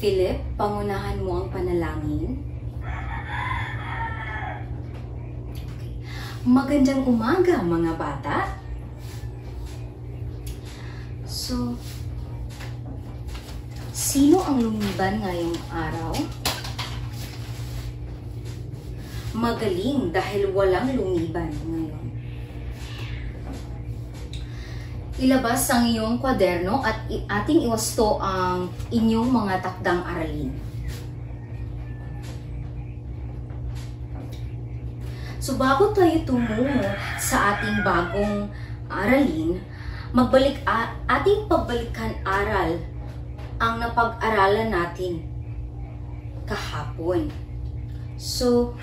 Philip, pangunahan mo ang panalangin. Magandang umaga mga bata. So, sino ang lumiban ngayong araw? Magaling dahil walang lumiban ngayon. Ilabas ang iyong kwaderno at ating iwasto ang inyong mga takdang aralin. So bago tayo tumungo sa ating bagong aralin, ating pagbalikan aral ang napag-aralan natin kahapon. So,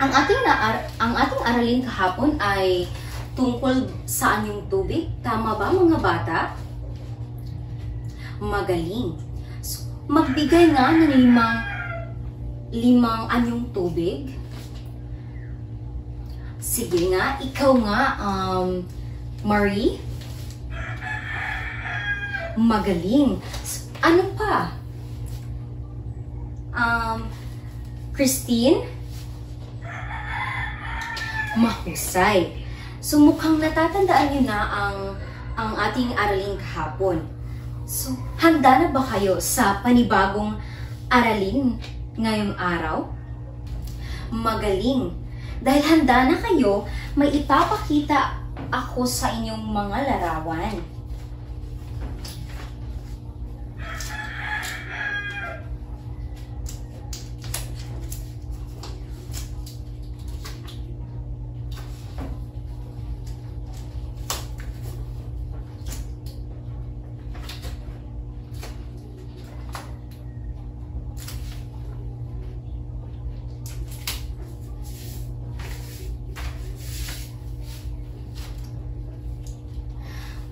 ang ating aralin kahapon ay tungkol sa anyong tubig. Tama ba mga bata? Magaling. So, magbigay nga ng limang anyong tubig. Sige nga, ikaw nga, Marie. Magaling. So, ano pa? Christine. Mahusay. So mukhang natatandaan niyo na ang ating aralin kahapon. So handa na ba kayo sa panibagong aralin ngayong araw? Magaling. Dahil handa na kayo, may ipapakita ako sa inyong mga larawan.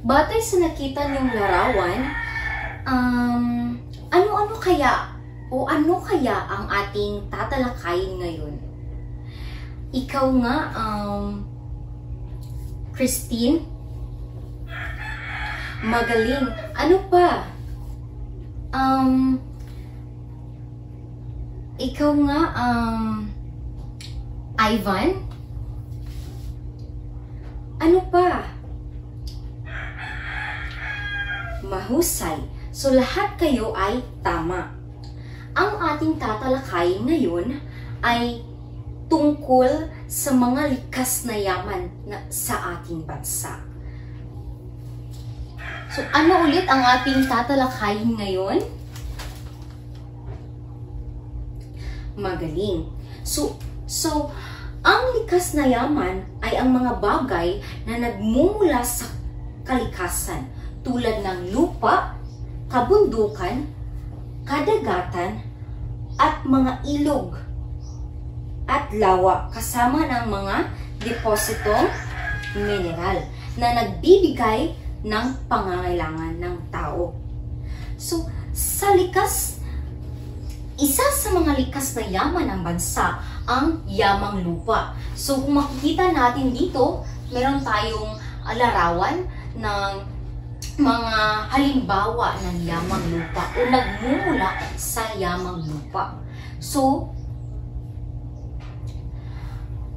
Batay sa nakita niyong larawan, ano kaya ang ating tatalakayin ngayon? Ikaw nga, Christine? Magaling. Ano pa? Ikaw nga, Ivan? Ano pa? Mahusay. So lahat kayo ay tama. Ang ating tatalakayin ngayon ay tungkol sa mga likas na yaman sa ating bansa. So ano ulit ang ating tatalakayin ngayon? Magaling. So ang likas na yaman ay ang mga bagay na nagmumula sa kalikasan, tulad ng lupa, kabundukan, kadagatan, at mga ilog at lawa kasama ng mga depositong mineral na nagbibigay ng pangangailangan ng tao. So, isa sa mga likas na yaman ng bansa ang yamang lupa. So, kung makikita natin dito, meron tayong larawan ng mga halimbawa ng yamang lupa o nagmumula sa yamang lupa. So,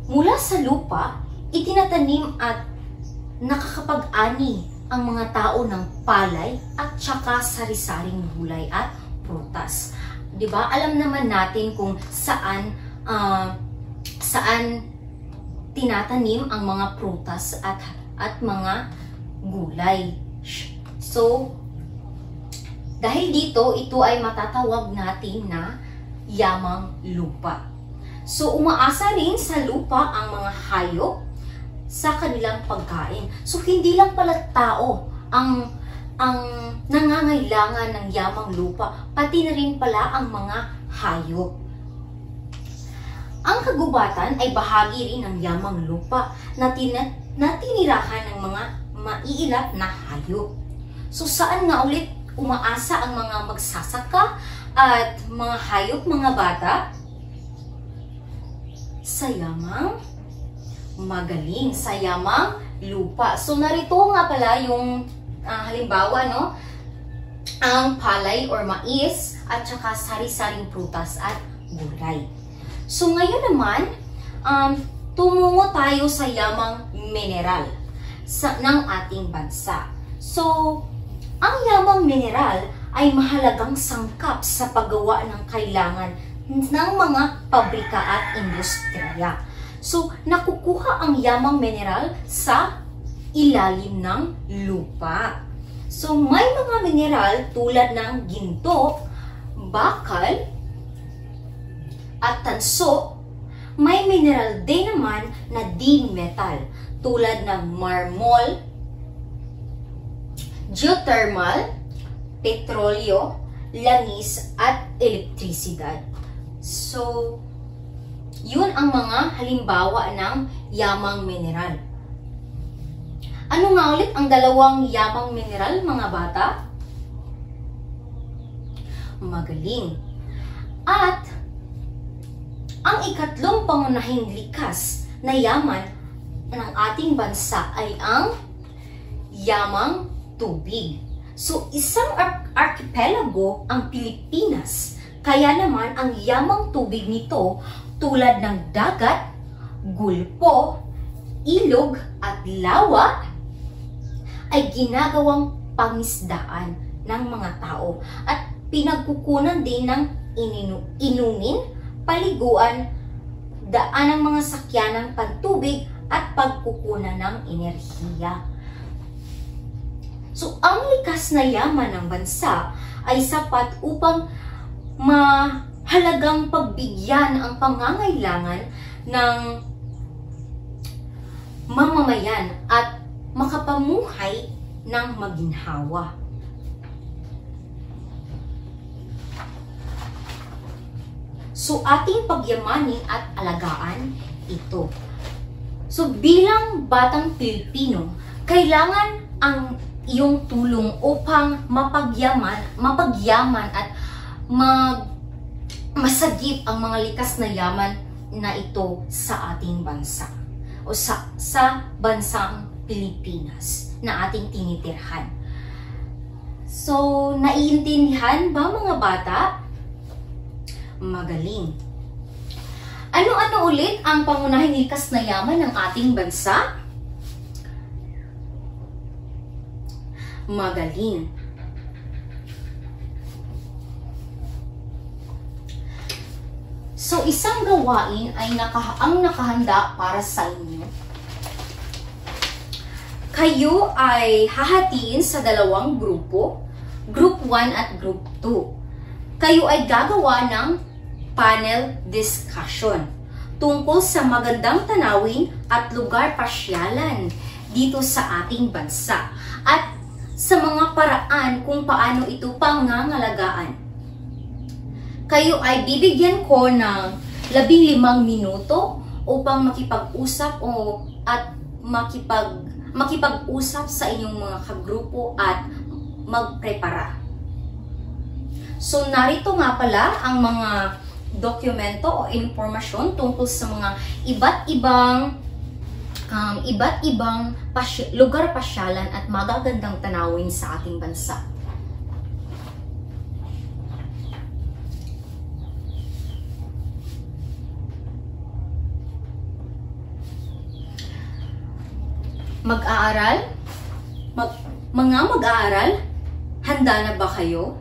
mula sa lupa, itinatanim at nakakapag-ani ang mga tao ng palay at saka sari-saring gulay at prutas. 'Di ba? Alam naman natin kung saan tinatanim ang mga prutas at mga gulay. So, dahil dito, ito ay matatawag natin na yamang lupa. So, umaasa rin sa lupa ang mga hayop sa kanilang pagkain. So, hindi lang pala tao ang nangangailangan ng yamang lupa, pati na rin pala ang mga hayop. Ang kagubatan ay bahagi rin ng yamang lupa na tinirahan ng mga maiilat na hayop. So saan nga ulit umaasa ang mga magsasaka at mga hayop, mga bata? Sa yamang magaling, sa yamang lupa. So narito nga pala yung halimbawa, no? ang palay or mais at saka sari-saring prutas at gulay. So ngayon naman, tumungo tayo sa yamang mineral ng ating bansa. So, ang yamang mineral ay mahalagang sangkap sa paggawa ng kailangan ng mga pabrika at industriya. So, nakukuha ang yamang mineral sa ilalim ng lupa. So, may mga mineral tulad ng ginto, bakal, at tanso. May mineral din naman na di metal tulad ng marmol, geothermal, petrolyo, langis, at elektrisidad. So, yun ang mga halimbawa ng yamang mineral. Ano nga ulit ang dalawang yamang mineral, mga bata? Magaling. At ang ikatlong pangunahing likas na yaman ng ating bansa ay ang yamang tubig. So, isang archipelago ang Pilipinas. Kaya naman, ang yamang tubig nito tulad ng dagat, gulpo, ilog at lawa ay ginagawang pangisdaan ng mga tao at pinagkukunan din ng inumin, paliguan, daan ng mga sakyanang pantubig at pagkukunan ng enerhiya. So, ang likas na yaman ng bansa ay sapat upang mahalagang pagbigyan ang pangangailangan ng mamamayan at makapamuhay ng maginhawa. So, ating pagyamanin at alagaan ito. So, bilang batang Pilipino, kailangan ang iyong tulong upang mapagyaman at masagip ang mga likas na yaman na ito sa ating bansa o sa bansang Pilipinas na ating tinitirhan. So, naiintindihan ba mga bata? Magaling. Ano-ano ulit ang pangunahing likas na yaman ng ating bansa? Magaling. So, isang gawain ay ang nakahanda para sa inyo. Kayo ay hahatiin sa dalawang grupo, Group 1 at Group 2. Kayo ay gagawa ng panel discussion tungkol sa magandang tanawin at lugar pasyalan dito sa ating bansa at sa mga paraan kung paano ito pangangalagaan. Kayo ay bibigyan ko ng 15 minuto upang makipag-usap at makipag-usap sa inyong mga kagrupo at magprepara. So, narito nga pala ang mga dokumento o impormasyon tungkol sa mga iba't ibang lugar pasyalan at magagandang tanawin sa ating bansa. Mga mag-aaral, handa na ba kayo?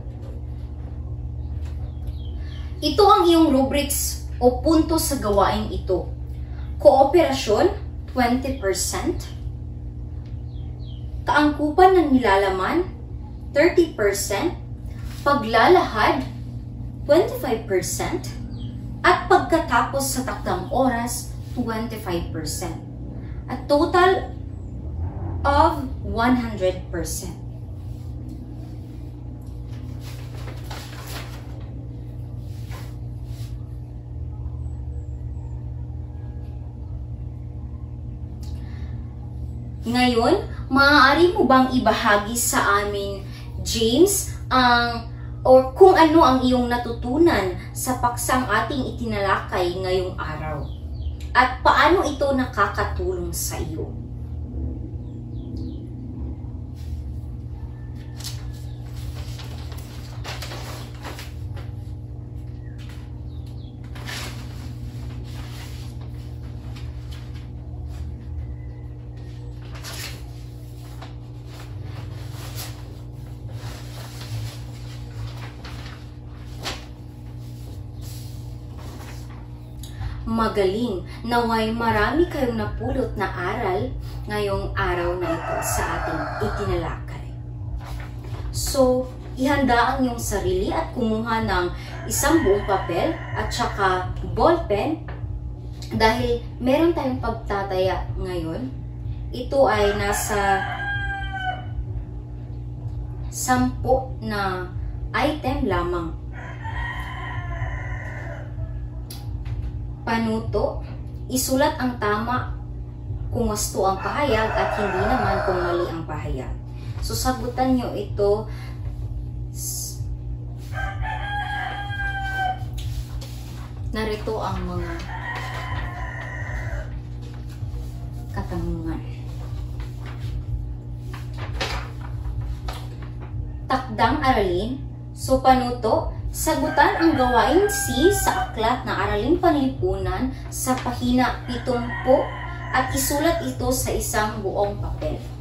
Ito ang iyong rubrics o punto sa gawain ito. Kooperasyon, 20%. Kaangkupan ng nilalaman, 30%. Paglalahad, 25%. At pagkatapos sa takdang oras, 25%. A total of 100%. Ngayon, maaari mo bang ibahagi sa amin, James, or kung ano ang iyong natutunan sa paksang ating itinalakay ngayong araw? At paano ito nakakatulong sa iyo? magaling. Naway marami kayong napulot na aral ngayong araw na ito sa ating itinalakay. So, ihanda ang iyong sarili at kumuha ng isang buong papel at saka ballpen dahil meron tayong pagtataya ngayon. Ito ay nasa 10 na item lamang. Panuto, isulat ang tama kung wasto ang pahayag at hindi naman kung mali ang pahayag. So, sagutan nyo ito. Narito ang mga katanungan. Takdang aralin. So, panuto, sagutan ang gawain C sa aklat na Araling Panlipunan sa pahina 70 at isulat ito sa isang buong papel.